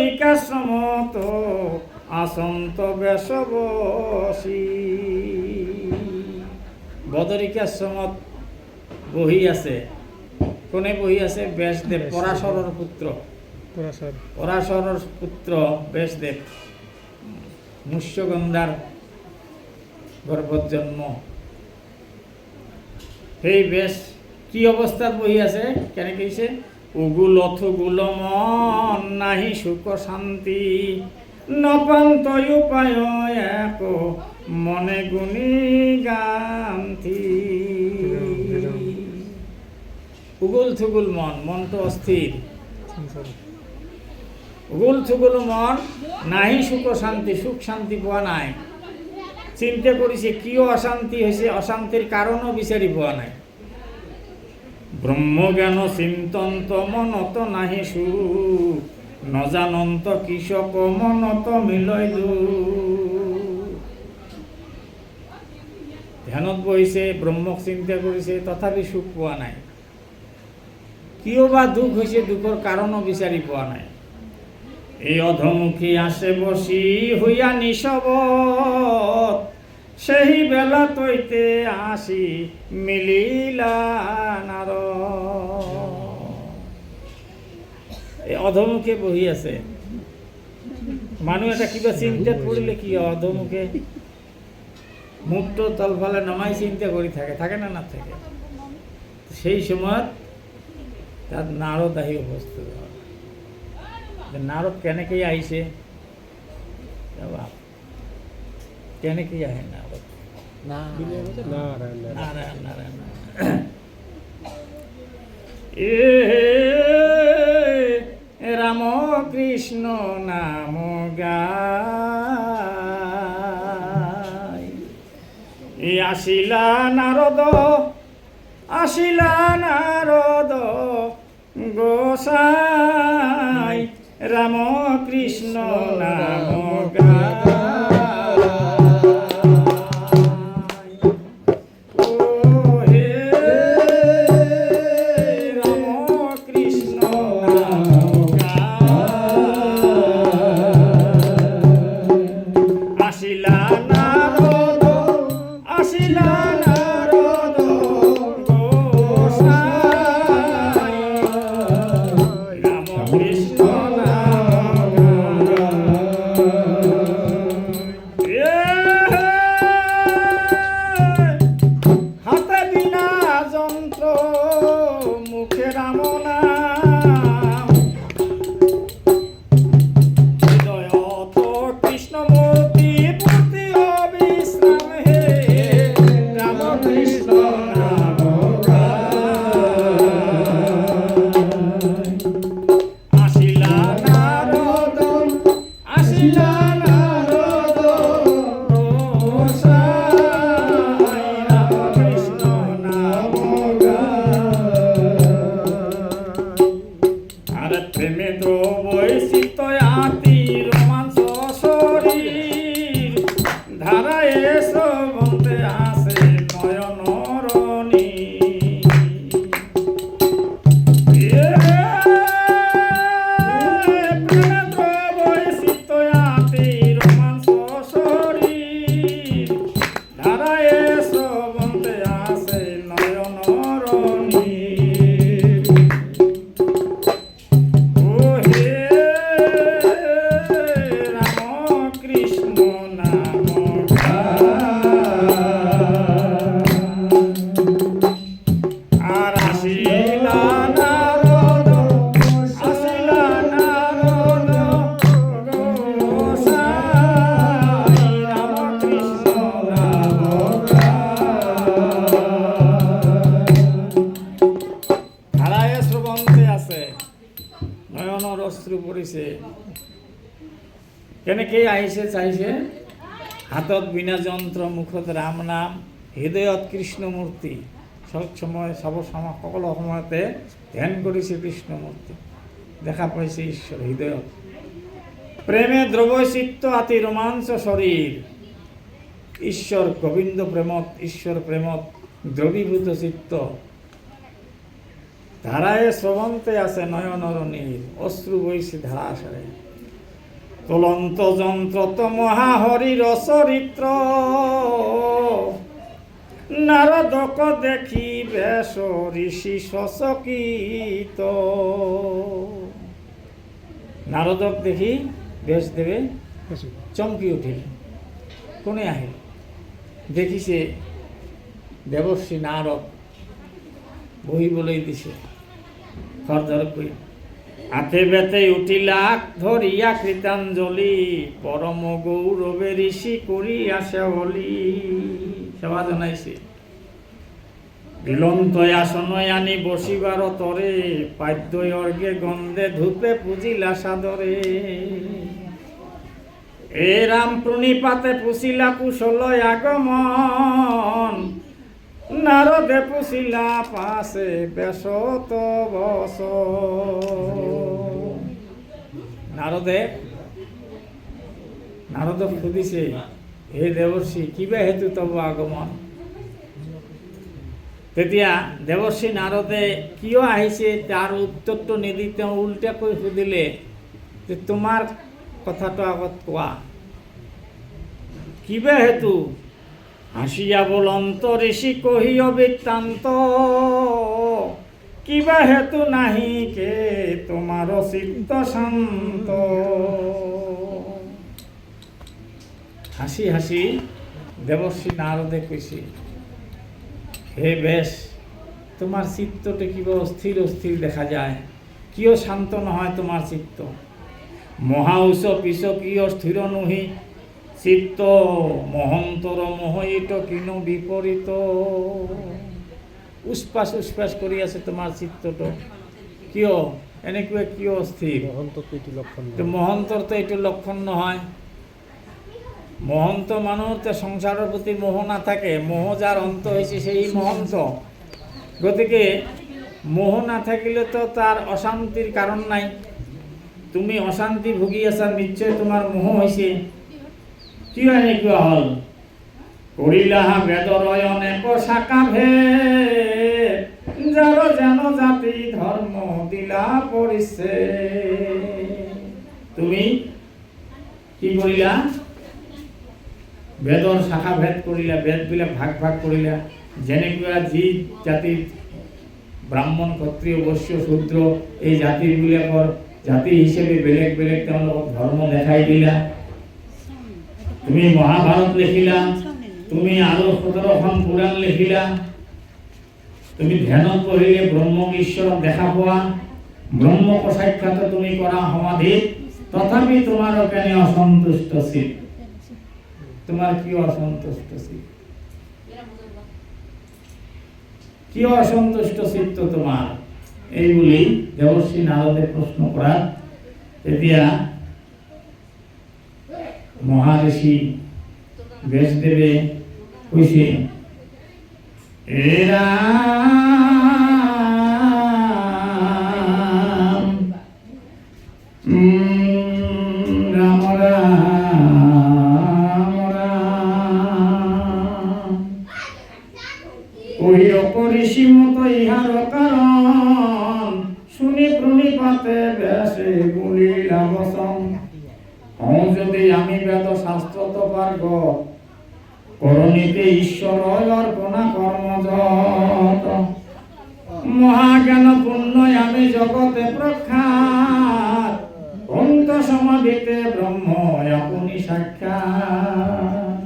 বদরিকাশ্রমত আসন্ত বেশবসী। বদরিকাশ্রমত বহি আছে, কোনে বহি আছে? ব্যাসদেব, পরাশরর পুত্র, পরাশরর পুত্র ব্যাসদেব, মুষ্যগন্ধার গর্ভত জন্ম। সেই ব্যাস কি অবস্থাত বহি আছে? কেন কইছে? উগুল অথগুল মন নাহি সুখ শান্তি, নপান্ত উপায় এক মনে গুণী গান্তি। উগুল থুগুল মন, মন তো অস্থির। উগুল থুগুল মন নাহি সুখ শান্তি, সুখ শান্তি পোৱা নাই। চিন্তা করিছে কিয় অশান্তি হয়েছে, অশান্তির কারণও বিচারি পোৱা নাই। ব্রহ্মজ্ঞান চিন্তন্ত মনত নাহি সুখ, নজানন্ত কৃষক মনত মিলয় দুখ। ধ্যানত বহিছে, ব্রহ্মক চিন্তা কৰিছে, তথাপি সুখ পোৱা নাই। কিয় বা দুখ হৈছে, দুখৰ কাৰণো বিচাৰি পোৱা নাই। এই অধমুখী আসে বসি হইয়া নিশবত, সেই বেলা তৈতে আসি মিলিলা নার। এই অধমুখে বহি আছে। মানুহ এটা কিবা চিন্তাত পড়িলে কি অধমুখে মুখটো তলফালে নমাই চিন্তা কৰি থাকে, থাকে না না থাকে? সেই সময়ত তাত নারদ আহি উপস্থিত হয়। নারদ কেনেকে আহিছে? কেনেকে আহে নারদ? নারায়ণ নারায়ণ। রাম কৃষ্ণ নাম গায় আসিলা নারদ, আসিলা নারদ গোসাই, রাম কৃষ্ণ নাম গায়। কেনেকে আহিছে চাইছে? হাতত বিনা যন্ত্র, মুখত রাম নাম, হৃদয়ত কৃষ্ণ মূর্তি। সব সময় সকলো সময়তে ধ্যান কৰিছে কৃষ্ণ মূর্তি, দেখা পাইছে ঈশ্বর হৃদয়ত। প্রেমে দ্রবয় চিত্ত আতি রোমাঞ্চ শরীর, ঈশ্বর গোবিন্দ প্রেমত, ঈশ্বর প্রেমত দ্রবীভূত চিত্ত। ধারায় শ্রবন্তে আছে নয়নর নীর, অশ্রু বইছে ধারাসারে। চলন্ত যন্ত্র তো মহাহরির চরিত্র, নারদক দেখি বেশ ঋষি সচকিত। নারদক দেখি বেশ দেবে চমকি উঠিল, কোনে আহিল, দেখিছে দেবশ্রী নারদ বহিবলৈ দিছে। খরধর কই হাতে বেতে উঠিলা ধরিয়া কৃতাঞ্জলি, পরম গৌরবে ঋষি করি আসে বলি। সেবা জানাইছে। বিলন্ত আসনয় আনি বসিবার তরে, পাদ্য অর্ঘে গন্ধে ধূপে পুজিলা সাদরে। এ রাম প্রণিপাতে পুষিলা কুশল আগমন, নারদে পুষিলা পাশে বেশত বস। নারদ সুধিছে, হে দেবর্ষি কিবা হেতু তব আগমন? তেতিয়া দেবর্ষি নারদে কিয় আহিছে তাৰ উত্তৰটো নিদি তেওঁ উল্টাকৈ সুধিলে যে তোমাৰ কথাটো আগত কোৱা, কিবা হেতু? হাসিয়া বলন্ত ঋষি কহিও বৃত্তান্ত, কিবা হেতু নাহি কে তোমার চিত্ত শান্ত। হাসি হাসি দেবশ্রী নারদে কইছে, হে বেশ, তোমার চিত্ততে কিবা অস্থির অস্থির দেখা যায়, কিয় শান্ত নহয় তোমার চিত্ত? মহাউষ পিছ কিয় স্থির নহি চিত্ত, মহন্তর মোহিত কিনো বিপরীত। উষ্পাস উষ্পাস কৰি আছে তোমাৰ চিত্তটো, কিয় এনেকুৱা কিয় অস্থিৰ? মহন্তৰ তো এইটো লক্ষণ নহয়। মহন্ত মানুহৰ তো সংসাৰৰ প্ৰতি মোহ নাথাকে, মোহ যাৰ অন্ত হৈছে সেই মহন্ত। গতিকে মোহ নাথাকিলে তো তাৰ অশান্তিৰ কাৰণ নাই। তুমি অশান্তি ভুগি আছা, নিশ্চয় তোমাৰ মোহ হৈছে। কিয় এনেকুৱা হল? কৰিলা বেদৰ অনেক শাখা ভেদ, যাৰ যেন জাতি ধৰ্ম দিলা পৰিছে। তুমি কি কৰিলা? বেদৰ শাখা ভেদ কৰিলা, বেদবিলাক ভাগ ভাগ কৰিলা। যেনেকুৱা যি জাতিত ব্ৰাহ্মণ ক্ষত্ৰিয় বৈশ্য শূদ্ৰ এই জাতিবিলাকৰ জাতি হিচাপে বেলেগ বেলেগ তেওঁলোকক ধৰ্ম দেখাই দিলা। তুমি মহাভারত লিখিলা, তুমি আরো 17খন পুরাণ লিখিলা, তুমি ধ্যানত পঢ়িলে ব্রহ্ম ঈশ্বরক দেখা পোৱা, ব্রহ্ম সাক্ষাৎ তুমি কৰা সমাধিত, তথাপি তোমার কেনে অসন্তুষ্ট চিত? তোমার কি অসন্তুষ্ট চিত? কি অসন্তুষ্ট চিত্ত তোমার? এই বলি দেবশ্রী নারদে প্রশ্ন করা। তেতিয়া মহাঋষি ব্যাসদেবে কইছে, এ রাম রাম রাম রাম, কহিও ঋষি মত ইহার কারণ, শুনি প্রণিপাতে ব্যাসে বলিলা বচন। যদি আমি বেদ শাস্ত্র তো পার্গ, করণীতে ঈশ্বর অর্পণা কর্মযত। মহাজ্ঞান পূর্ণ আমি জগতে প্রখ্যাত, অন্ত সমাধিতে ব্রহ্ম আপনি সাক্ষাৎ।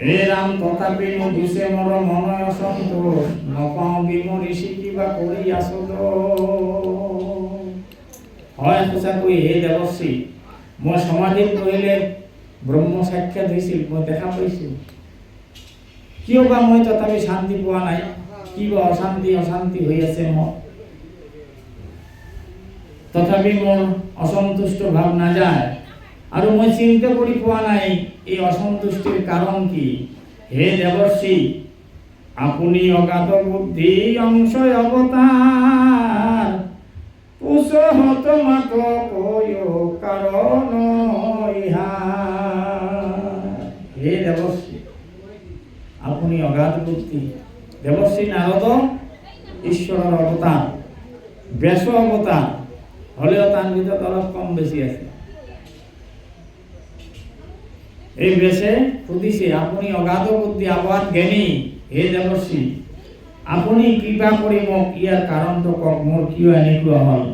হে রাম তথাপি দুষে মর মনয় অসন্তোষ, নপাও বিম ঋষি কিবা করি আসদ। হয় সঁচাকৈ হে দেবশ্রী, মই সমাধিত বহিলে ব্ৰহ্ম সাক্ষাৎ হৈছিল, মই দেখা পাইছোঁ। কিয় বা মই তথাপি শান্তি পোৱা নাই? কিবা অশান্তি অশান্তি হৈ আছে মোৰ, তথাপি মোৰ অসন্তুষ্ট ভাৱ নাযায়। আৰু মই চিন্তা কৰি পোৱা নাই এই অসন্তুষ্টিৰ কাৰণ কি। হে দেৱশ্ৰী, আপুনি অগাধ বুদ্ধি অংশ অৱতাৰ, পুষহত মাত কয় কারণ ইহার। হে দেবশ্রী, আপনি অগাধ বুদ্ধি। দেবশ্রী নারদ ঈশ্বরের অবতার, ব্যাস অবতার হলেও তার ভিতর অলপ কম বেশি আছে। এই বেশে সুধিছে, আপুনি অগাধ বুদ্ধি আবাদ জ্ঞানী হে দেৱশ্ৰী, আপুনি কৃপা কৰি মোক ইয়াৰ কাৰণটো কওক, মোৰ কিয় এনেকুৱা হ'ল,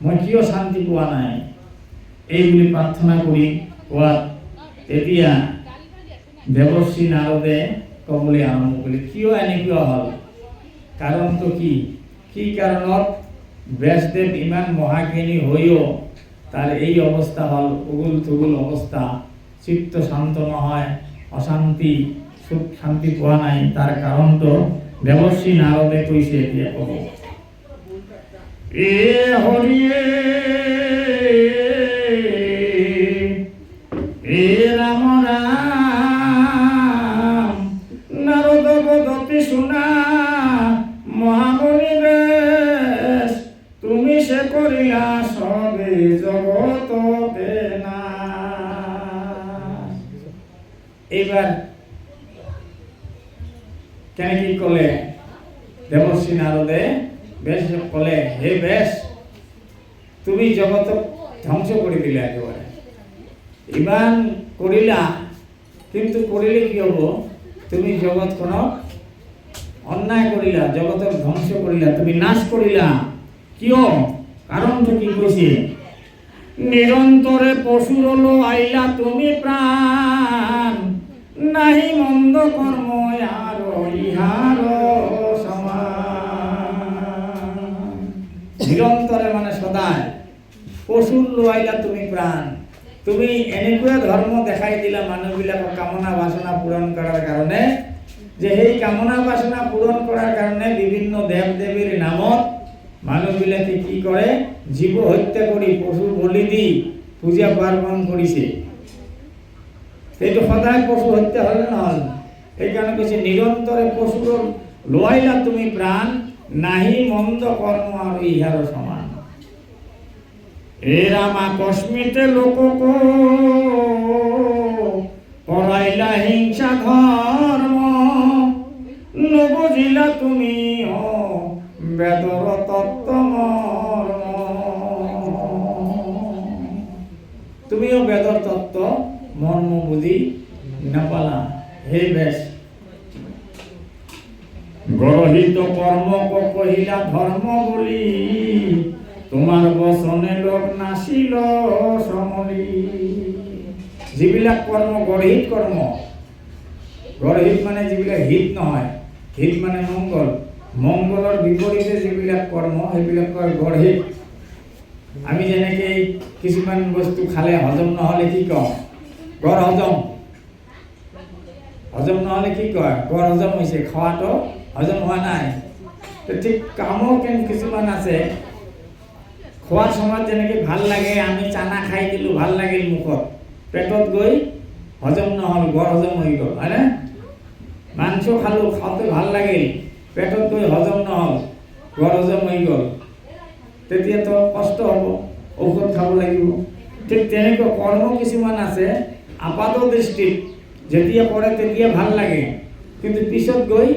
মই কিয় শান্তি পোৱা নাই, এই বুলি প্ৰাৰ্থনা কৰি কোৱাত তেতিয়া দেৱশ্ৰী নাৰদে ক'বলৈ আৰম্ভ কৰিলে, কিয় এনেকুৱা হ'ল, কাৰণটো কি, কি কাৰণত ব্যাসদেৱ ইমান মহাজ্ঞানী হৈও তার এই অবস্থা হল, উগুল থুগুল অবস্থা, চিত্ত শান্ত নহয়, অশান্তি, সুখ শান্তি পোৱা নাই, তাৰ কাৰণটো দেৱশ্ৰী নাৰদে কৈছে, এতিয়া ক'ব। এ হৰিয়ে এ ৰাম ৰাম, নারদ বদতি শুনা মহামণি বেশ, তুমি সে করিলা সবে জগতকে না। এইবার কেন কি কলে দেবশ্রী নারদে বেশ কলে, হে বেশ তুমি জগত ধ্বংস করে দিলে, একেবারে ইমান করিলা, কিন্তু করিলে কি হব, তুমি জগৎ কোন অন্যায় করিলা, জগতের ধ্বংস করিলা, তুমি নাশ করিলা, কিয় কারণটা কি কইছে, নিরন্তরে পশুর লো আইলা তুমি প্রাণ, নাহি মন্দ কর্ম আর ইহার সমান। নিরন্তরে মানে সদায়, পশুর লো আইলা তুমি প্রাণ, তুমি এনেকুৱা ধর্ম দেখাই দিলা মানুহবিলাকক কামনা বাসনা পূরণ করার কারণে, যে সেই কামনা বাসনা পূরণ করার কারণে বিভিন্ন দেব দেবীর নামত মানুহবিলাকে কি করে, জীব হত্যা কৰি পশু বলি দি পূজা পার্বণ কৰিছে। এইটো সদায় পশু হত্যা হল নহল, সেইকাৰণে কৈছে নিৰন্তৰে পশুৰ লোৱাইলা তুমি প্ৰাণ, নাহি মন্দ কর্ম আর ইহার সমান। এ রামা কস্মিতে লোকক কৰাইলা হিংসা ধর্ম, নবুজিলা তুমি বেদর তত্ত্ব মর্ম, তুমিও বেদর তত্ত্ব মর্ম বুঝি নাপালা। হে বেশ গরহিত কর্ম কহিলা ধর্ম বলি, তোমার বচনে লোক নাছিল সমলি। যিবিলাক কর্ম গরহিত কর্ম, গরহিত মানে যিবিলাক হিত নহয়, হিত মানে মঙ্গল, মঙ্গলৰ বিপৰীতে যিবিলাক কৰ্ম সেইবিলাক কয় গঢ়হিত। আমি যেনেকে কিছুমান বস্তু খালে হজম নহ'লে কি কওঁ, গড় হজম, হজম নহ'লে কি কয়, গড় হজম হৈছে, খোৱাটো হজম হোৱা নাই। ঠিক কামো কিছুমান আছে, খোৱাৰ সময়ত যেনেকে ভাল লাগে, আমি চানা খাই দিলোঁ ভাল লাগিল মুখত, পেটত গৈ হজম নহ'ল, গড় হজম হৈ গ'ল, হয়নে? মাংস খালোঁ, খাওঁতে ভাল লাগিল, পেটত গৈ হজম নহ'ল, গড় হজম হৈ গ'ল, তেতিয়াতো কষ্ট হ'ব, ঔষধ খাব লাগিব। ঠিক তেনেকুৱা কৰ্ম কিছুমান আছে, আপাত দৃষ্টিত যেতিয়া কৰে তেতিয়া ভাল লাগে, কিন্তু পিছত গৈ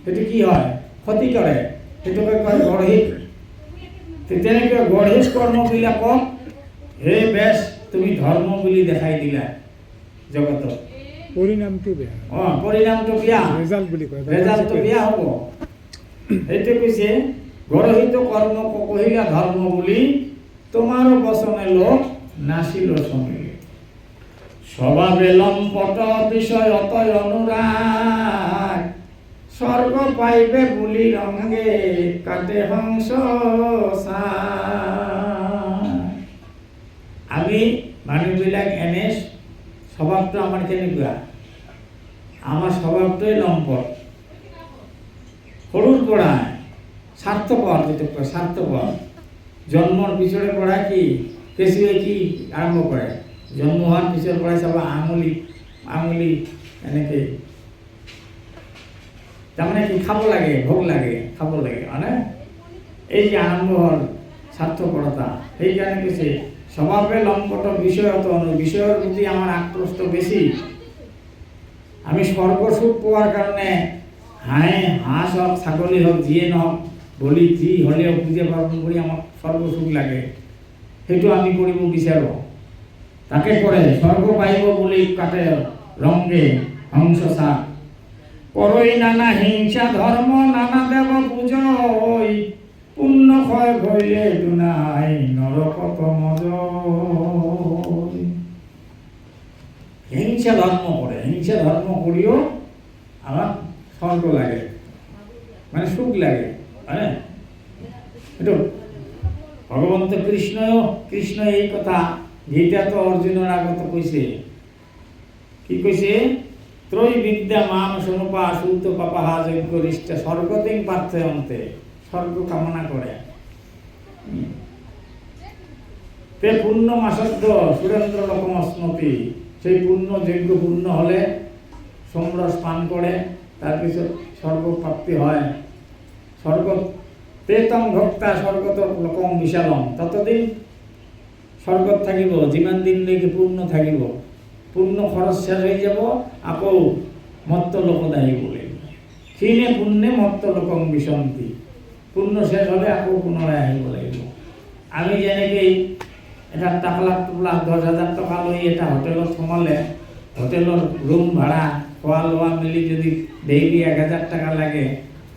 সেইটো কি হয়, ক্ষতি কৰে, সেইটোকে কয় গঢ়হিত। তেনেকুৱা গঢ়হিত কৰ্মবিলাকক হে বেশ তুমি ধৰ্ম বুলি দেখাই দিলা জগতত, পৰিণামটো বেয়া, পৰিণামটো বেয়া, রেজাল্ট বুলি কয়, রেজাল্টটো বেয়া হ'ব। এইটো কৈছে গৰহিত কৰ্ম কহিলা ধৰ্ম বুলি, তোমার বচনে লোক নাছিল সমিল। স্বভাবে লম্পট বিষয় অতয় অনুরাগ, স্বর্গ পাইবে বুলি রঙে কাটে হংস। আমি মানুহবিলাক এনে স্বভাৱটো আমাৰ কেনেকুৱা, আমাৰ স্বভাৱটোৱে লম্পট, সৰুৰ পৰা স্বাৰ্থপৰ, যেটা কয় স্বাৰ্থপৰ। জন্মৰ পিছৰে পৰা কি কেঁচুৱে কি আৰম্ভ কৰে, জন্ম হোৱাৰ পিছৰ পৰাই চাবা আঙুলি আঙুলি এনেকে, তাৰমানে কি খাব লাগে, ভোক লাগে, খাব লাগে, মানে এই যে আৰম্ভ হ'ল স্বাৰ্থপৰতা। সেইকাৰণে কৈছে স্বভাৱে লম্পট বিষয়ত, বিষয়ৰ প্ৰতি আমাৰ আকৃষ্ট বেছি। আমি স্বৰ্গ সুখ পোৱাৰ কাৰণে হাঁহ হওক, ছাগলী হওক, যিয়ে নহওক বলি যি হ'লেও পূজা পাৰ্বণ কৰি আমাক স্বৰ্গ সুখ লাগে, সেইটো আমি কৰিব বিচাৰোঁ। তাকে করে স্বর্গ পাইব বলি কাটে রঙ্গে হংস সাপ করই নানা হিংসা ধর্ম নানা দেব পূজয় পুণ্য ক্ষয় ভইলে দুনাই নরকত মজয়। হিংসা ধর্ম করে, হিংসা ধর্ম করিও আমার স্বর্গ লাগে, মানে সুখ লাগে, মানে একটু ভগবন্ত কৃষ্ণ এই কথা গীতা তো অর্জুনের আগত কইছে, কি কইছে? ত্রয়ী বিদ্যা মান সমপা সুত পাপাহা যজ্ঞ রিষ্টা স্বর্গতিং পার্থে অন্তে, স্বর্গ কামনা করে। তে পূর্ণ মাসদ্য সুরেন্দ্র লোকম স্মৃতি, সেই পূর্ণ যজ্ঞ পূর্ণ হলে সোমরস পান করে তার পিছনে স্বর্গ প্রাপ্তি হয়। স্বর্গ তেতং ভক্তা স্বর্গত লোকম বিশালম, ততদিন স্বর্গত থাকিব, যিমান দিন লেগে পূর্ণ থাকিব, পূর্ণ খরচ শেষ হয়ে যাব, আকৌ মত্ত লোক দায়ী বলে ক্ষীণে পুণ্যে মত্ত লোকম বিশন্তি, পূর্ণ শেষ হলে আকৌ পুনরায় আহিব লাগিব। আমি যেনেকৈ এটা 1 লাখ 10,000 টকা লৈ এটা হোটেলত সোমালে, হোটেলৰ ৰুম ভাড়া খোৱা লোৱা মিলি যদি ডেইলি 1,000 টাকা লাগে,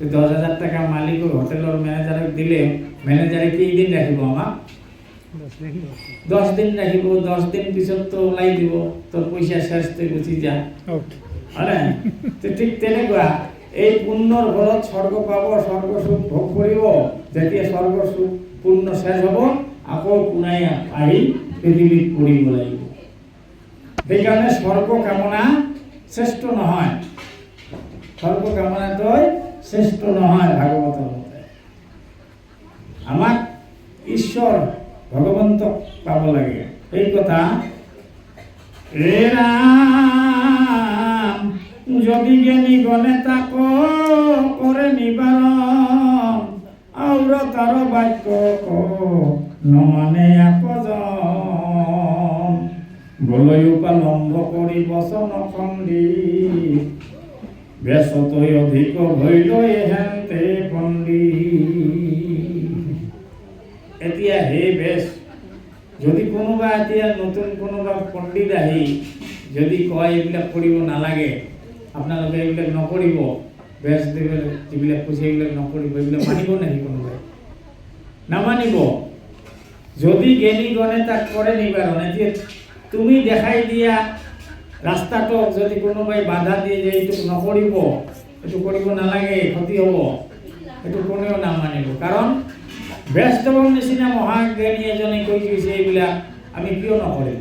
10,000 টাকা মালিকৰ হোটেলৰ মেনেজাৰক দিলে মেনেজাৰে কেইদিন ৰাখিব? আমাক 10 দিন ৰাখিব। 10 দিন পিছত তো ওলাই দিব, তোৰ পইচা শেষ, তই গুচি যা, হয়নে? ঠিক তেনেকুৱা এই পুণ্যৰ বলত স্বৰ্গ পাব, স্বৰ্গ সুখ ভোগ কৰিব। যেতিয়া স্বৰ্গ সুখ পূৰ্ণ শেষ হ'ব, আকৌ পুনাই আহি পৃথিৱীত পৰিব লাগিব। সেইকাৰণে স্বৰ্গ কামনা শ্ৰেষ্ঠ নহয়, স্বৰ্গ কামনাটোই শ্ৰেষ্ঠ নহয় ভাগৱতৰ মতে। আমাক ঈশ্বৰ ভগৱন্তক পাব লাগে, এই কথা। হে ৰাম যদি জ্ঞানী গণে তাক কৰে নিবাৰণ, আউৰ তাৰ বাক্য নমানে একজন, বলয় উপালম্ব কৰি বচন খণ্ডি, ব্যস্তই অধিক ভৈল হেন্তে পণ্ডিত। এতিয়া হে বেশ, যদি কোনোবা এতিয়া নতুন কোনোবা পণ্ডিত আহি যদি কয় এইবিলাক কৰিব নালাগে, আপোনালোকে এইবিলাক নকৰিব, বেশ যিবিলাক কৈছে এইবিলাক নকৰিব, এইবিলাক মানিব নেকি? কোনোবাই নামানিব। যদি জ্ঞানী গণে তাক কৰে নিবাৰণ। এতিয়া তুমি দেখাই দিয়া ৰাস্তাটো যদি কোনোবাই বাধা দিয়ে যে এইটো নকৰিব, এইটো কৰিব নালাগে, ক্ষতি হ'ব, এইটো কোনেও নামানিব। কাৰণ ব্যাসদেৱৰ নিচিনা মহাজ্ঞানী এজনে কৈ গৈছে এইবিলাক আমি কিয় নকৰিম?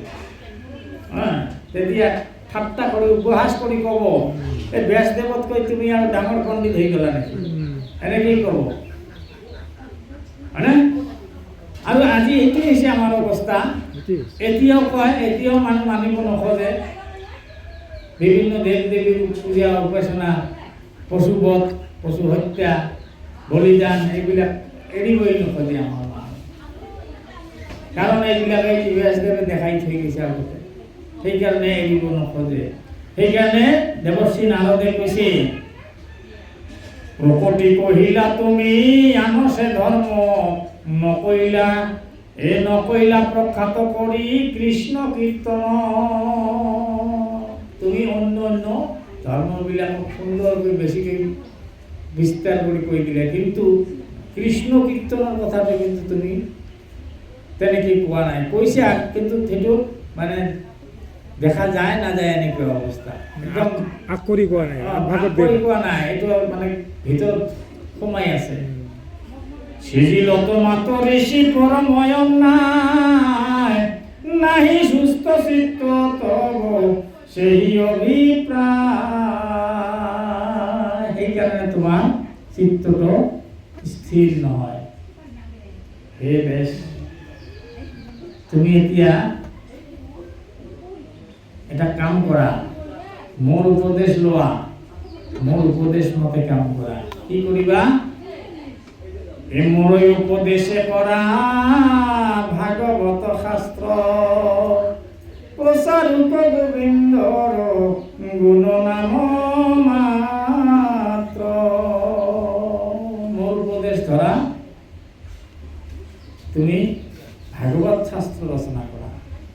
তেতিয়া ঠাট্টা কৰি উপহাস কৰি ক'ব, এই ব্যাসদেৱতকৈ তুমি আৰু ডাঙৰ পণ্ডিত হৈ গ'লা নেকি? এনেকেই ক'ব, হয়নে? আৰু আজি এইটোৱে হৈছে আমাৰ অৱস্থা। এতিয়াও কয়, এতিয়াও মানুহ মানিব নোখোজে। বিভিন্ন দেৱ দেৱীৰ পূজা উপাসনা, পশুবধ, পশু হত্যা, বলিদান, এইবিলাক এৰিবই নোখোজে আমাৰ মানুহ। কাৰণ এইবিলাকে ব্যাসদেৱে দেখাই থৈ গৈছে আগতে, সেইকাৰণে এৰিব নোখোজে। সেইকাৰণে দেৱশ্ৰী নাৰদে কৈছে, প্ৰকটি কহিলা তুমি আনছে ধৰ্ম, নকৰিলা নকৰিলা প্ৰখ্যাত কৰি কৃষ্ণ কীৰ্তন। তুমি অন্য অন্য ধৰ্মবিলাকক সুন্দৰকৈ বেছিকৈ বিস্তাৰ কৰি কৈ দিলে, কিন্তু কৃষ্ণ কীৰ্তনৰ কথাটো কিন্তু তুমি তেনেকৈ কোৱা নাই। কৈছা কিন্তু সেইটো মানে দেখা যায় নাযায় এনেকুৱা অৱস্থা, একদম কৰি কোৱা নাই, কৰি কোৱা নাই, এইটো মানে ভিতৰত সোমাই আছে। সিজিলত মাত ঋষি পৰময়ন নাই, নাহি সুস্থ চিত্ত তব সেই অভিপ্ৰায়। সেইকাৰণে তোমাৰ চিত্তটো স্থিৰ নহয়। হে বেশ, তুমি এতিয়া এটা কাম কৰা, মোৰ উপদেশ লোৱা, মোৰ উপদেশ মতে কাম কৰা। কি কৰিবা? মোৰ উপদেশে কৰা ভাগৱত শাস্ত্ৰ, প্ৰচাৰূপ গোবিন্দৰ গুণ নাম মাত্ৰ। মোৰ উপদেশ ধৰা, তুমি ভাগৱত শাস্ত্ৰ ৰচনা কৰা।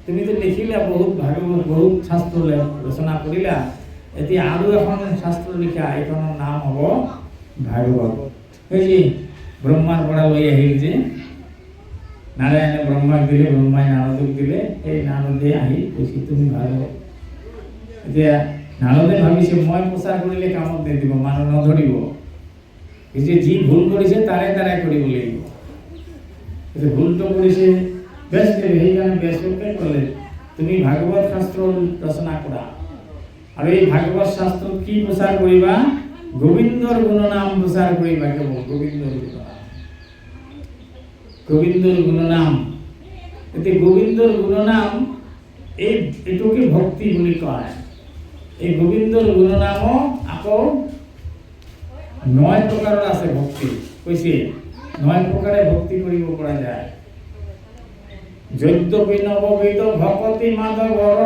তুমি তো লিখিলা বহুত ভাগৱত বহুত শাস্ত্ৰ ৰচনা কৰিলা, এতিয়া আৰু এখন শাস্ত্ৰ লিখা, এইখনৰ নাম হ'ব ভাগৱত। এই যে ব্ৰহ্মাৰ পৰা লৈ আহিল যে নাৰায়ণে ব্ৰহ্মাক দিলে, ব্ৰহ্মাই নাৰদক দিলে, এই নাৰদে আহি কৈছে তুমি ভাগৱত। এতিয়া নাৰদে ভাবিছে মই প্ৰচাৰ কৰিলে কামত নিদিব, মানুহ নধৰিব, যি ভুল কৰিছে তাৰে তাৰে কৰিব লাগিব। ভুলটো কৰিছে বেছ দেবে, সেইকাৰণে বেছকে ক'লে তুমি ভাগৱত শাস্ত্ৰ ৰচনা কৰা, আৰু এই ভাগৱত শাস্ত্ৰত কি প্ৰচাৰ কৰিবা? গোবিন্দৰ গুণনাম প্ৰচাৰ কৰিবা, কেৱল গোবিন্দৰ গুণনাম, গোবিন্দৰ গুণনাম। এতিয়া গোবিন্দৰ গুণনাম এইটোকে ভক্তি বুলি কয়। এই গোবিন্দৰ গুণনামো আকৌ 9 প্ৰকাৰৰ আছে ভক্তি, কৈছে 9 প্ৰকাৰে ভক্তি কৰিব পৰা যায়। যদ্যপি নৱবিধ ভকতি মাধৱৰ,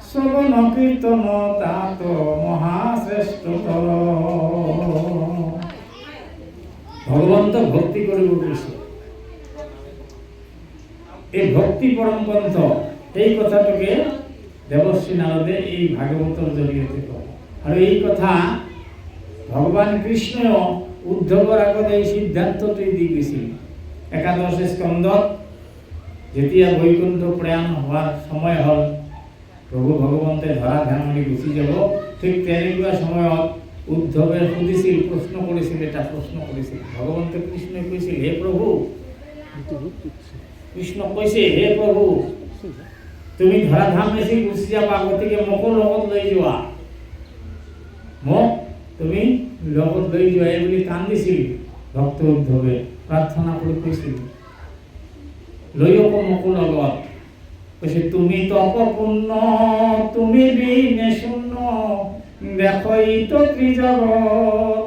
শ্ৰৱণ কীৰ্তন তাত মহাশ্ৰেষ্ঠতৰ। ভগৱন্তক ভক্তি কৰিব কৈছে। এই ভক্তি পৰম পন্থ, এই কথাটোকে দেৱশ্ৰী নাৰদে এই ভাগৱতৰ জৰিয়তে কয়। আৰু এই কথা ভগৱান কৃষ্ণও উদ্ধৱৰ আগত এই সিদ্ধান্তটি দি গৈছিল। একাদশ স্কন্ধত যেতিয়া বৈকুণ্ঠ প্ৰয়াণ হোৱাৰ সময় হ'ল, প্ৰভু ভগৱন্তে ধৰা ধামনি গুচি যাব, ঠিক তেনেকুৱা সময়ত উদ্ধৱে সুধিছিল, প্ৰশ্ন কৰিছিল, এটা প্ৰশ্ন কৰিছিল। ভগৱন্তে কৃষ্ণই কৈছিল, হে প্ৰভু, কৃষ্ণ কৈছে, হে প্ৰভু, তুমি ধৰা ধাম বেছি গুচি যাবা, গতিকে মোকো লগত লৈ যোৱা, মোক তুমি লগত লৈ যোৱা, এই বুলি কান্দিছিল ভক্ত উদ্ধৱে, প্ৰাৰ্থনা কৰি কৈছিল, লৈ মোকো লগত। কৈছে তুমি তপপূৰ্ণ, তুমি বিনে শূন্য, দেখো ত্ৰিজগত,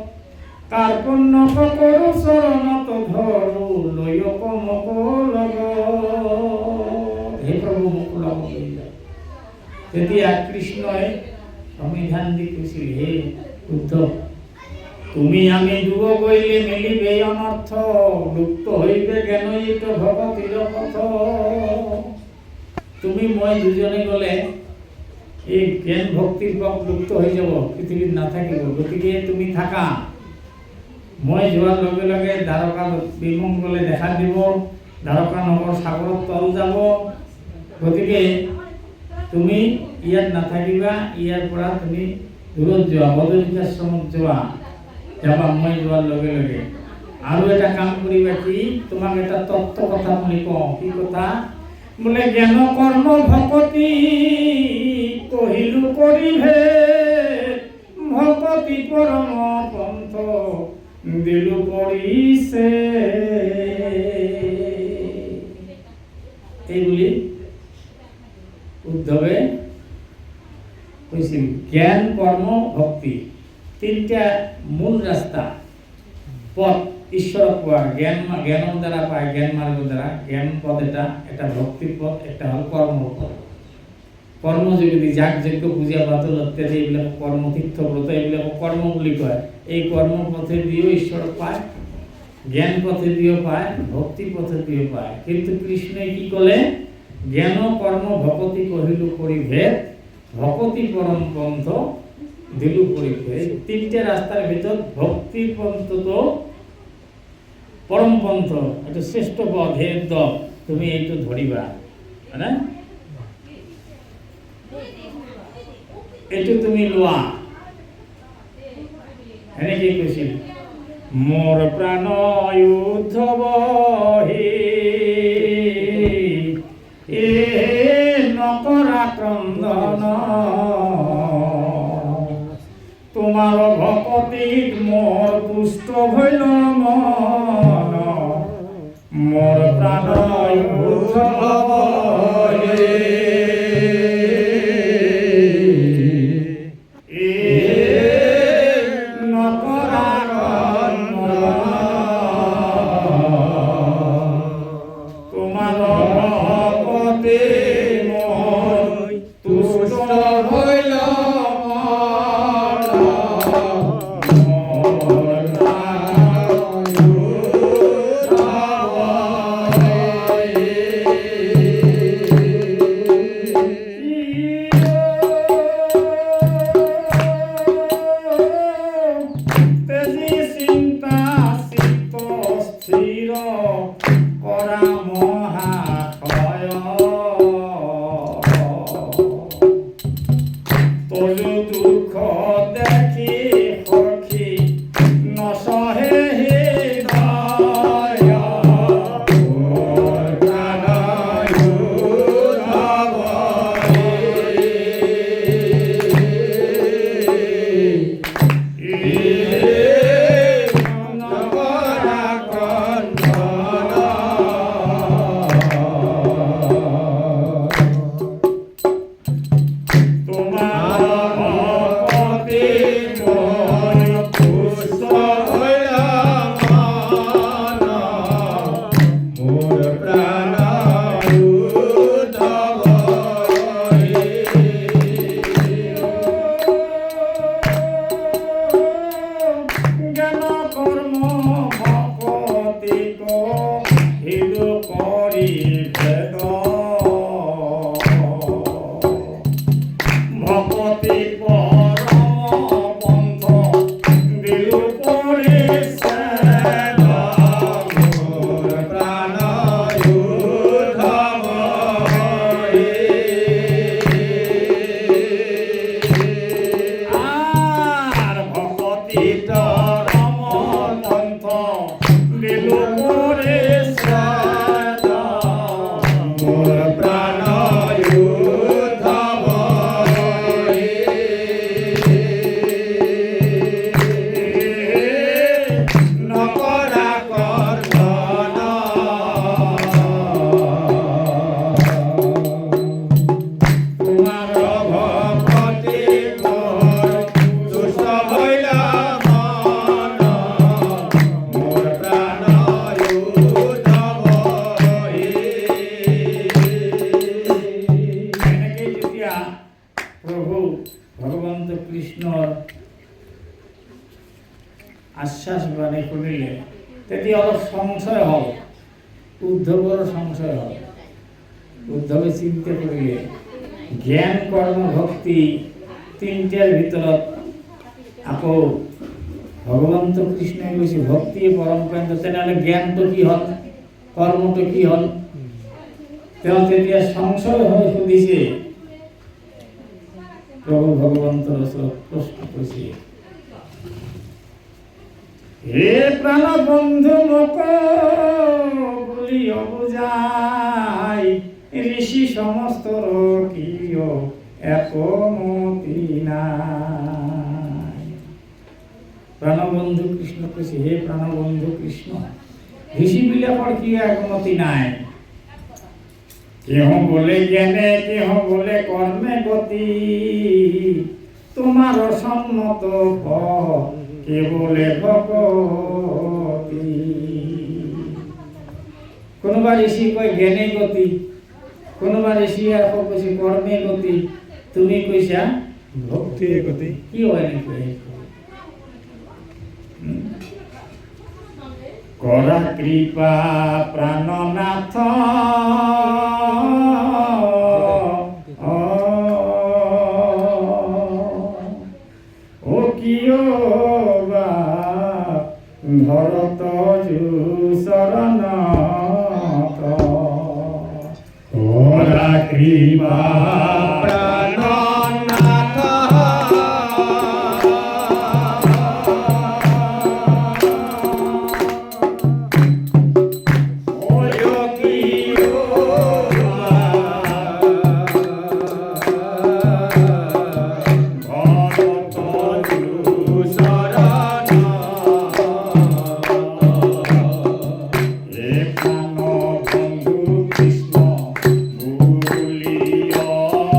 কাৰ্পণ্য কৰো চৰণত ধৰো, লৈ মোকো লগত। হে প্ৰভু, মোকো লগত লৈ যাওক। তেতিয়া কৃষ্ণই সংবিধান দি কৈছিল, হে উদ্ধৱ, তুমি আমি দুয়ো গইলে মিলিবে অনৰ্থ, লুপ্ত হইবে জ্ঞানয়িত ভগতিৰ পথ। তুমি মই দুজনে গ'লে এই জ্ঞান ভক্তিৰ পথ লুপ্ত হৈ যাব, পৃথিৱীত নাথাকিব। গতিকে তুমি থাকা, মই যোৱাৰ লগে লগে দ্বাৰকা বিমংগলে দেখা দিব, দ্বাৰকা নগৰ সাগৰত তল যাব। গতিকে তুমি ইয়াত নাথাকিবা, ইয়াৰ পৰা তুমি দূৰত যোৱা, বদৰিকাশ্ৰমত যোৱা, যাবা মই যোৱাৰ লগে লগে। আৰু এটা কাম কৰিবা, কি তোমাক এটা তত্ত্ব কথা বুলি কওঁ। কি কথা? বোলে জ্ঞান কৰ্ম ভকতি কহিলো কৰিভে, ভকতি পৰম পন্থ দিলো কৰিছে। এই বুলি উদ্ধৱে কৈছিল। জ্ঞান কৰ্ম ভক্তি তিনিটা মূল ৰাস্তা, পথ ঈশ্বৰক পোৱাৰ। জ্ঞানৰ দ্বাৰা পায়, জ্ঞান মাৰ্গৰ দ্বাৰা। জ্ঞান পথ এটা ভক্তিৰ পথ, এটা হ'ল কৰ্মৰ পথ। কৰ্ম যোগেদি যাগ যজ্ঞ পূজা পাতল ইত্যাদি এইবিলাক কৰ্ম, তীৰ্থব্ৰত এইবিলাকক কৰ্ম বুলি কয়। এই কৰ্ম পথে দিও ঈশ্বৰক পায়, জ্ঞান পথে দিও পায়, ভক্তি পথে দিও পায়। কিন্তু কৃষ্ণই কি ক'লে? জ্ঞান কৰ্ম ভকতি কহিলো কৰি ভেদ, ভকতি পৰম পন্থ দিলো কৰি ভেদ। তিনটা রাস্তার ভিতর ভক্তি পন্থটো পরম পন্থ, এটা শ্রেষ্ঠ পথ। হে উদ্ধৱ, তুমি এইটো ধৰিবা, মানে এইটো তুমি লোৱা। এনেকে কৈছিল। মোৰ প্ৰাণ উদ্ধৱ হে, এ নকৰা ক্ৰন্দন, তোমাৰ ভকতিত মোৰ পুষ্ট হইল মন, মোৰ প্ৰাণ উদ্ধৱ হে, মহাশয় তলু দুঃখ দেখি সখী নসহে হৃদয় মোৰ প্ৰাণয় জ্ঞান কর্ম ভকতিক হৃদু কৰি ভেদ ভকতি পৰম পন্থ দিলো পৰিছেদ মোৰ প্ৰাণয় আর ভকতি পরম পন্থ দিলো পৰিছেদ মোৰ প্ৰাণয় নকৰা কৰ্তন তোমাৰ ভকতি মোৰ দুষ্ট হইলা মন মোৰ প্ৰাণয় এনেকে যেতিয়া প্ৰভু ভগৱন্ত কৃষ্ণৰ আশ্বাস বাণী শুনিলে তেতিয়া অলপ সংশয় হ'ল উদ্ধৱৰ সংশয় হ'ল উদ্ধৱে চিন্তা কৰিলে জ্ঞান কৰ্ম ভক্তি তিনিটাৰ ভিতৰত আকৌ ভগৱন্ত কৃষ্ণই কৈছে ভক্তিয়ে পৰম পন্থ তেনেহ'লে জ্ঞানটো কি হ'ল কৰ্মটো কি হ'ল তেওঁ তেতিয়া সংশয় হৈ সুধিছে প্ৰভু ভগৱন্তৰ ওচৰত প্ৰশ্ন কৰিছে হে প্ৰাণ বন্ধু মোক বুলি অবুজাই ঋষি সমস্তর কিয় একমতি নাই প্রাণবন্ধু কৃষ্ণ কৈছে হে প্রাণবন্ধু কৃষ্ণ ঋষিবিলাকৰ কি একমতি নাই কেহ বলে জ্ঞানে কেহ বলে কর্মে গতি তোমার সম্মত কে বলে ভকতি কোনোবা ঋষি কয় জ্ঞানে গতি কোনোবা ঋষি আকৌ কৈছে কৰ্মে গতি তুমি কৈছা ভক্তি গতি কি হয় নেকি কৰা কৃপা প্ৰাণনাথ ও কিয় বা ভরত শরণ তোরা কৃপা প্রাণনাথ বন্ধু কৃষ্ণ ভুলিও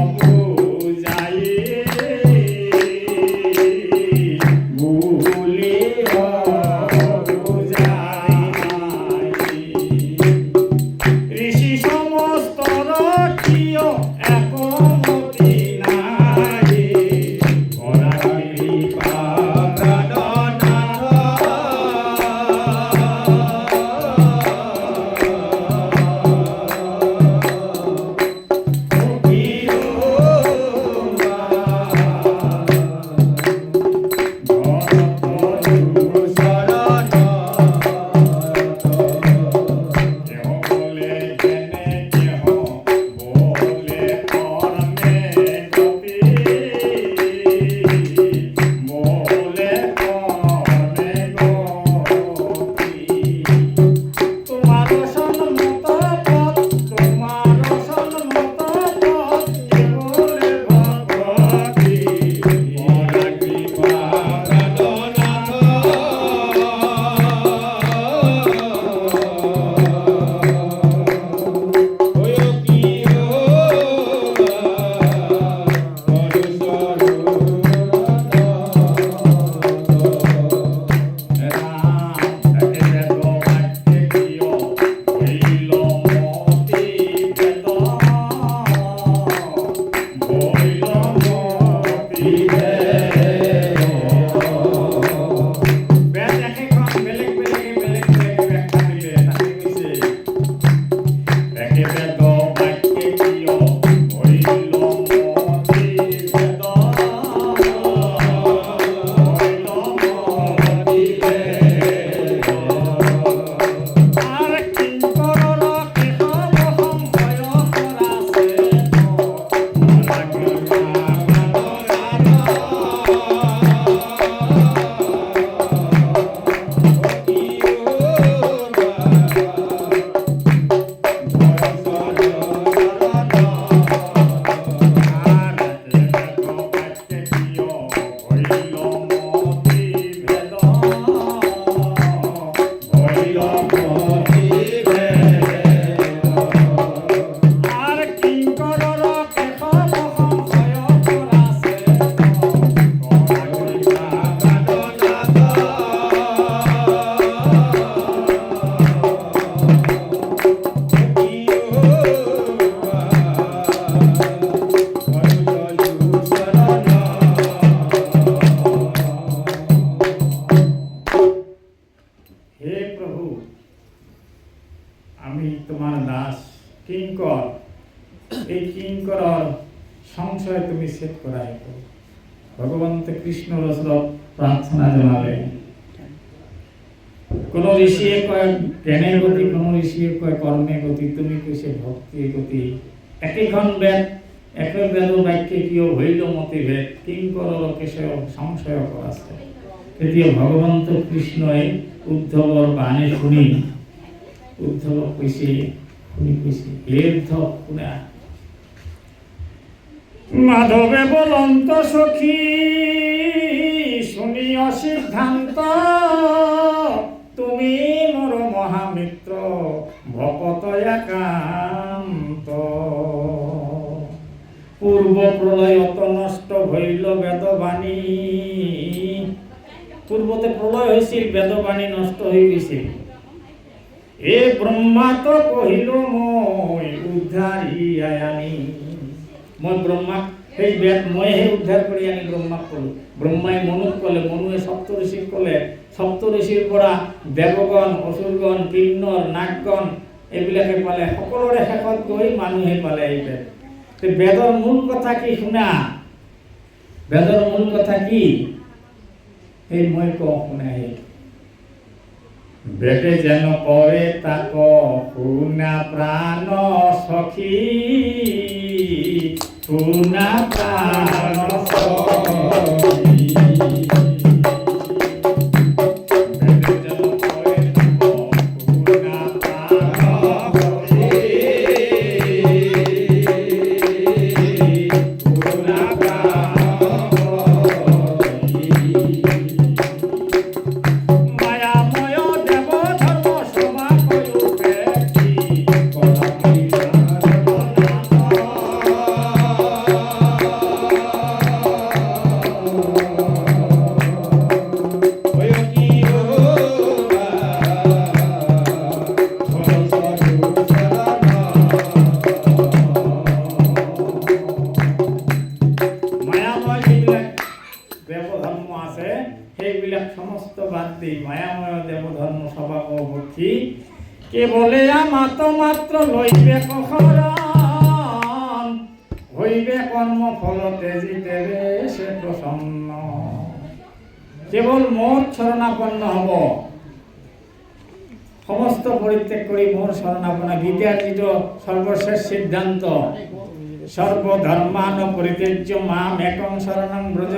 কিঙ্কর, এই কিঙ্কর সংশয় তুমি ছেদ করাই করো। ভগবন্ত কৃষ্ণ রসদ প্রার্থনা জানালেন। কোন ঋষি কয় জ্ঞানের গতি, কোন ঋষি কয় কর্মের গতি, তুমি কইছে ভক্তির গতি। একইখন বেদ, একই বেদ বাক্যে কিয় হইল মতি ভেদ, কিঙ্কর লোকেশয় সংশয় করাছে। তৃতীয় ভগবন্ত কৃষ্ণই উদ্ধবর বাণী শুনি, উদ্ধব কইছে শুনি কইছে হে উদ্ধব শুনা, মাধবে বলন্ত সখী শুনি অসিদ্ধান্ত, তুমি মোর মহামিত্র ভকত একান্ত। পূর্ব প্রলয় অত নষ্ট হইল বেদবাণী, পূর্বতে প্রলয় হয়েছিল, বেদবাণী নষ্ট হয়ে গেছিল। এ ব্রহ্মা তো কহিল মই উদ্ধারিয়া আনি, মই ব্রহ্মা সেই বেদ মই হে উদ্ধার করি আনি ব্রহ্মাক কলো। ব্রহ্মাই মনুক কলে, মনুয়ে সপ্তঋষিক কলে, সপ্তঋষিৰ পৰা দেৱগণ, অসুৰগণ, কিন্নর, নাগগণ এইবিলাকে পালে। সকলোৰে শেষত গৈ মানুহে পালে এই বেদ। বেদৰ মূল কথা কি শুনা, বেদৰ মূল কথা কি এই মই কওঁ শুনা। বেদে যেন কৰে তাক শুনা প্রাণ সখী, শুনা প্রাণ সখী। সমস্ত বাদ দি মায়াময় দেবধর্ম স্বভাব ভক্তি কেবলে আমাত মাত্র লইবে কখরণ, হইবে কর্ম ফলতে জিতেবে সে প্রসন্ন। কেবল মোর শরণাপন্ন হব, সমস্ত পরিত্যাগ করি মোর শরণাপন্ন। গীতার যেটা সর্বশেষ সিদ্ধান্ত, সর্বধর্মান পরিত্যাজ্য মাম একং শরণং ব্রজ,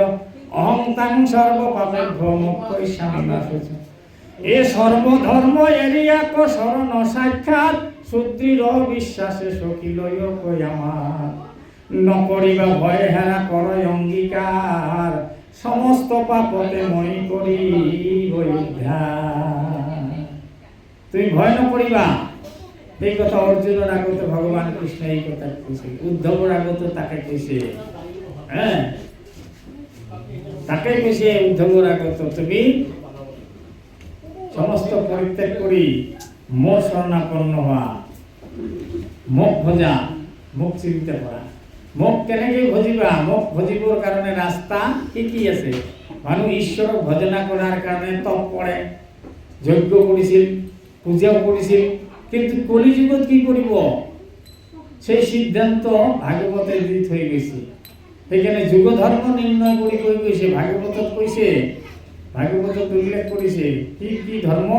অহং তাং সর্ব পাপেভ্যো মোক্ষয়িষ্যামি মা শুচি। এ সর্বধর্ম এরিয়াক শরণ সাক্ষাৎ, সুদৃঢ় বিশ্বাসে সখী লয় কই আমার। নকরিবা ভয় হেরা করয় অঙ্গীকার, সমস্ত পাপতে মই করি উদ্ধার। তুমি ভয় নকরিবা, এই কথা অর্জুনের আগত ভগবান কৃষ্ণ এই কথা কইছে, উদ্ধবর আগত তাকে কইছে। হ্যাঁ, তাকে কইছে উদ্ধবর আগত, তুমি সমস্ত পরিত্যাগ করি মোর শরণাপন্ন হওয়া, মোক ভজা, মোক চিন্তা করা। মোক কেনেকে ভজিবা, মোক ভজিবৰ কাৰণে রাস্তা কি কি আছে। মানুষ ঈশ্বরক ভজনা করার কারণে তপ পড়ে, যজ্ঞ করেছিল, পূজাও করেছিল, কিন্তু কলিযুগত কি করিব সেই সিদ্ধান্ত ভাগবতে দিত হয়ে গেছে। সেখানে যুগ ধর্ম নির্ণয় করি কই কইছে, ভাগবতত কইছে, ভাগবতত উল্লেখ করেছে কি কি ধর্ম।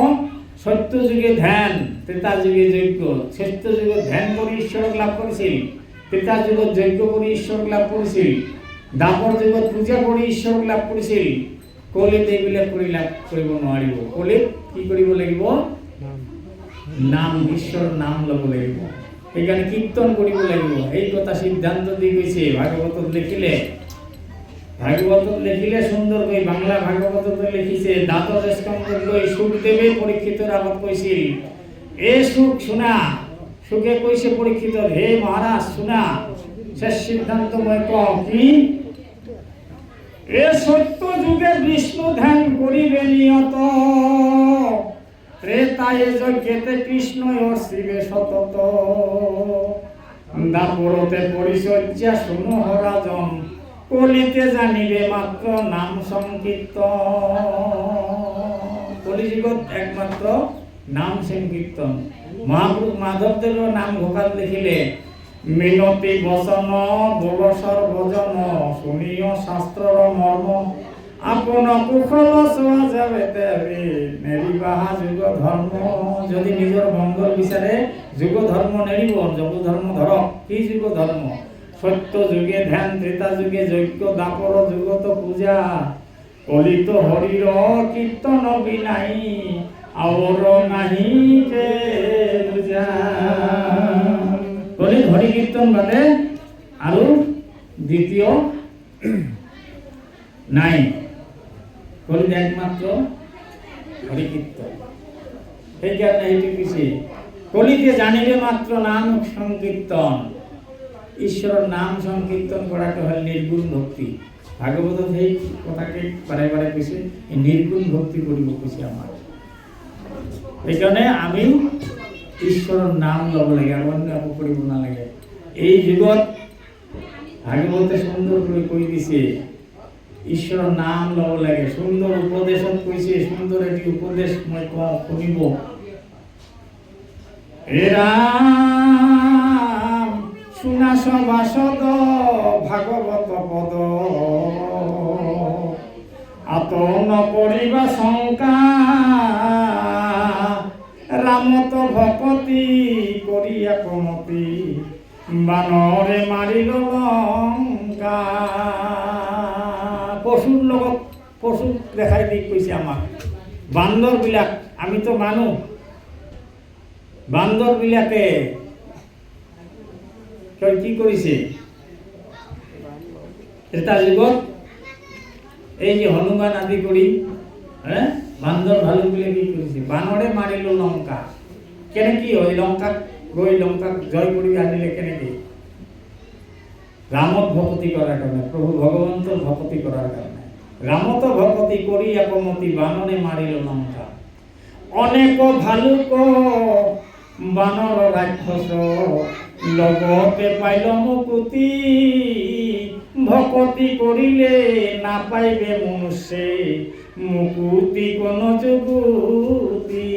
সত্য যুগে ধ্যান, ত্রেতা যুগে যজ্ঞ। সত্য যুগে ধ্যান করে ঈশ্বরক লাভ করেছিল, ত্রেতা যুগত যজ্ঞ করে ঈশ্বরক লাভ করেছিল, দাপর যুগত পূজা করে ঈশ্বরক লাভ করেছিল। কলিত এইবিলাক কৰি লাভ কৰিব নোৱাৰিব। কলিত কি কৰিব লাগিব, নাম, ঈশ্বর নাম লব লাগিব। এখানে কীর্তন করিব লাগিব। এই কথা সিদ্ধান্ত দি গৈছে ভাগবতত লিখিলে। ভাগবতত লিখিলে সুন্দর কই, বাংলা ভাগবতত লিখিছে। দ্বাদশ স্কন্ধত গৈ সুখদেবে পরীক্ষিতৰ আগত কৈছিল, এ সুখ শুনা। সুখে কৈছে পরীক্ষিত, হে মহারাজ শুনা, শেষ সিদ্ধান্ত মই কওঁ কি, এ সত্য যুগে বিষ্ণু ধ্যান করিবে নিয়ত, ত্রেতায়ে যজ্ঞেতে কৃষ্ণ ও শিবে সতত, দাপরতে পরিচর্যা শুনো হরাজন, কলিতে জানিবে মাত্র নাম সংকীর্তন। কলিযুগত একমাত্র নাম সংকীর্তন। মহাপ্রভু মাধবদেবের নাম ঘোষাত লিখিলে মিনতি বচন বলসর ভজন শুনিও শাস্ত্রর মর্ম আপন কুশল চোৱা যাবে তেৰি নেৰিবাহা যুগ ধৰ্ম। যদি নিজৰ মংগল বিচাৰে যুগ ধৰ্ম নেৰিব, যুগ ধৰ্ম ধৰক। কি যুগ ধৰ্ম? সত্য যুগে ধ্যান, ত্ৰেতা যুগে যজ্ঞ, দাপৰ যুগত পূজা, কলিত হৰিৰ কীৰ্তন বিনাই আওৰ নাহি কে বুজা। কলিত হৰি কীৰ্তন বাদে আৰু দ্বিতীয় নাই। কলিত একমাত্র হরি কীর্তন। সেইকাৰণে সেইটো কৈছে কলিতে জানিবে মাত্ৰ নাম সংকীৰ্তন। ঈশ্বৰৰ নাম সংকীৰ্তন কৰাটো হ'ল নিৰ্গুণ ভক্তি। ভাগৱতত সেই কথাকে বাৰে বাৰে কৈছে, এই নিৰ্গুণ ভক্তি কৰিব কৈছে আমাৰ। সেইকাৰণে আমি ঈশ্বৰৰ নাম ল'ব লাগে আৰু অন্য একো কৰিব নালাগে। এই যুগত ভাগৱতে সুন্দৰকৈ কৈ দিছে ঈশ্বৰৰ নাম ল'ব লাগে। সুন্দৰ উপদেশত কৈছে, সুন্দৰ এটি উপদেশ মই কওঁ, শুনিব। হে ৰাম শুনা সভাসদ ভাগৱত পদ, আত নকৰিবা শংকা, ৰামত ভকতি কৰি একমতি, বানৰে মাৰিল লংকা। পশুৰ লগত পশু দেখাই দি কৈছে আমাক, বান্দৰবিলাক, আমিতো মানুহ, বান্দৰবিলাকে কি কৰিছে এটা যুগত এই যে হনুমান আদি কৰি বান্দৰ ভালুকবিলাকে কি কৰিছে, বানৰে মাৰিলো লংকা। কেনেকে হয়? লংকাক গৈ লংকাক জয় কৰি আনিলে কেনেকে? ৰামত ভকতি কৰাৰ কাৰণে, প্ৰভু ভগৱন্তৰ ভকতি কৰাৰ কাৰণে। ৰামত ভকতি কৰি একমতি, বানৰে মাৰিল লংকা। অনেক ভালুক বানৰ ৰাক্ষস, লগতে পাইল মুকুতি, ভকতি কৰিলে নাপাইবে মনুষ্যে, মুকুতি কোন যুগুতি।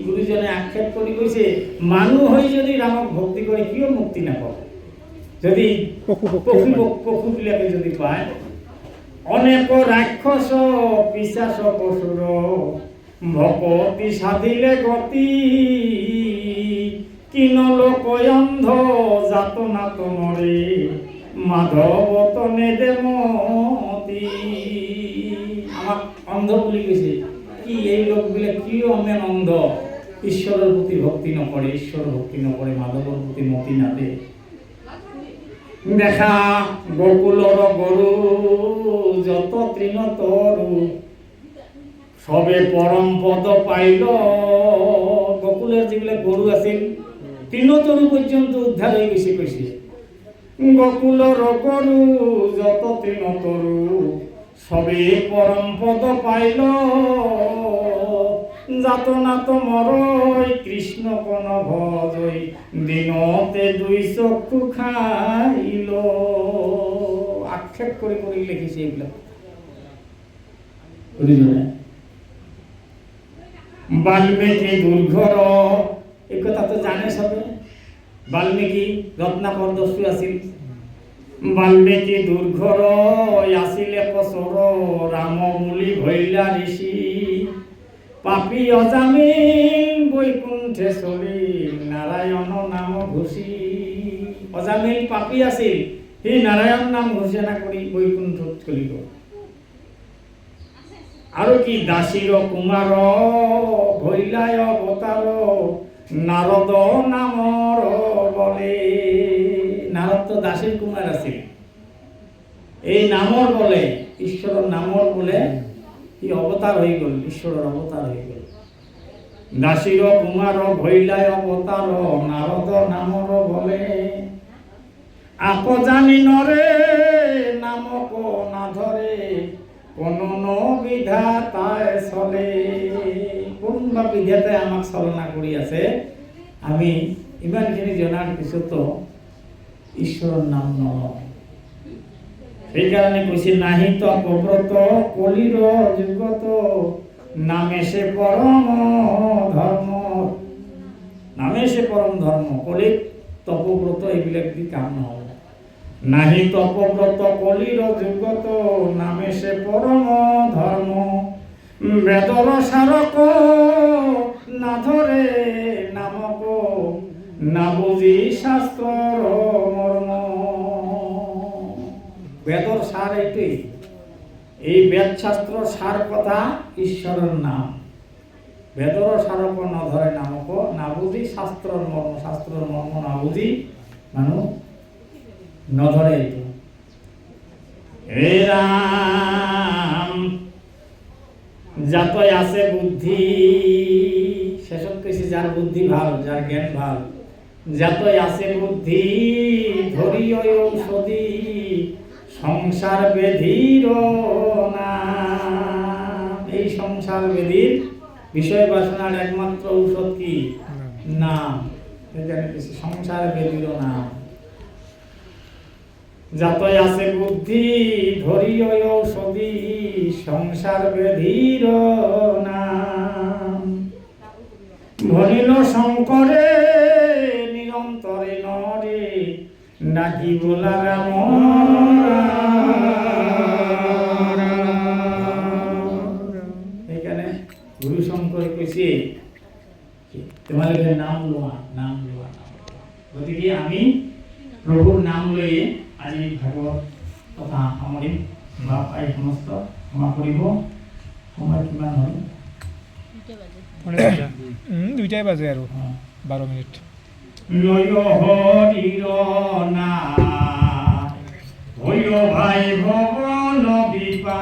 গুৰুজনে আক্ষেপ কৰি কৈছে, মানুহ হৈ যদি ৰামক ভক্তি কৰে কিয় মুক্তি নাপাব? যদি পশুবিলাকে যদি পায়। অনেক ৰাক্ষস পিশাচ পশুৰ, ভকতি সাধিলে গতি, কিন লোক অন্ধ যাতনা তমরে, মাধৱত নেদে মতি। আমাক অন্ধ বুলি কৈছে। কি এই লোকবিলাক কিয় আমেন অন্ধ? ঈশ্বৰৰ প্ৰতি ভক্তি নকৰে, ঈশ্বৰ ভক্তি নকৰে, মাধৱৰ প্ৰতি মতি নাদে। দেখা গকুলৰ গৰু যত তৃণ তৰু, সবে পৰম পদ পাইল। গকুলের যিবিলাক গৰু আছিল তৃণতৰু পৰ্যন্ত উদ্ধাৰ হৈ গৈছে কৈছে। গকুলৰ গৰু যত তৃণতৰু, সবে পৰম পদ পাইল। যাতনা তোমরই কৃষ্ণ কোন ভজই, দিনতে দুই চক্ষু খাইল। আক্ষেপ করে করে লিখিছে এইবিলাক। বাল্মীকি দুৰ্ঘৰ, এই কথা তো জানে সবে। বাল্মীকি ৰত্নাকৰ দস্যু আছিল। বাল্মীকি দুৰ্ঘৰ আছিলে কচৰ, ৰাম বুলি ভৈলা ঋষি। পাপী অজামিল বৈকুণ্ঠে চলি, নাৰায়ণ নাম ঘোষি। অজামিল পাপী আছিল, সি নাৰায়ণ নাম ঘোষণা কৰি বৈকুণ্ঠত চলি গ'ল। আৰু কি দাসীৰ কুমাৰ ভৈলাই অৱতাৰ, নাৰদ নামৰ বলে। নাৰদ দাসীৰ কুমাৰ আছিল। এই নামৰ বলে, ঈশ্বৰৰ নামৰ বলে সি অৱতাৰ হৈ গ'ল, ঈশ্বৰৰ অৱতাৰ হৈ গ'ল। দাসীৰ কুমাৰ ভৈলাই অৱতাৰ, নাৰদ নামৰ বলে। আপ জানি নৰে নামক নাধৰে, কোন বিধাতাই চলে। কোনবা বিধাতাই আমাক চলনা কৰি আছে। আমি ইমানখিনি জনাৰ পিছতো ঈশ্বৰৰ নাম নলওঁ। সেইকাৰণে কৈছে, নাহি তপব্ৰত কলিৰ যুগত, নামে সে পৰম ধৰ্ম। নামে সে পরম ধর্ম কলিত তপব্রত এইবিলাক দি কাম নহ'ব নাহি তপব্রত কলির যুগত নামে সে পরম ধর্ম বেদর সারক না ধরে নামক না বুঝি শাস্ত্র মর্ম বেদর সার এইটাই এই বেদ শাস্ত্র সার কথা ঈশ্বরের নাম বেদর সারক না ধরে নামক না বুঝি শাস্ত্রর মর্ম না বুঝি মানুষ ন ধরে এইটো হে রাম যাতই আছে বুদ্ধি শেষত কৈছে যার বুদ্ধি ভাল যার জ্ঞান ভাল যাতই আছে বুদ্ধি ধরি ঔষধি সংসার বেধির নাম এই সংসার বেধির বিষয় বাসনার একমাত্র ঔষধ কি নাম এখানে কিছু সংসার বেধির নাম যাতই আছে বুদ্ধি ধরি ঔষধি সংসার বেধির নাম ভনিল শঙ্করে নিরন্তরে নরে নাকি বলা রাম এখানে গুরু শঙ্কর কইছে তোমাদের নাম লোয়া গতিকে আমি প্রভুর নাম লয়ে আজি ভাগৱত কথা সামৰিম বা এই সমস্ত ক্ষমা কৰিব সময় কিমান হ'ল 2টাই বাজে আৰু 12 মিনিট লয় হৰিৰ নাম হয় ভাই ভৱন বিপা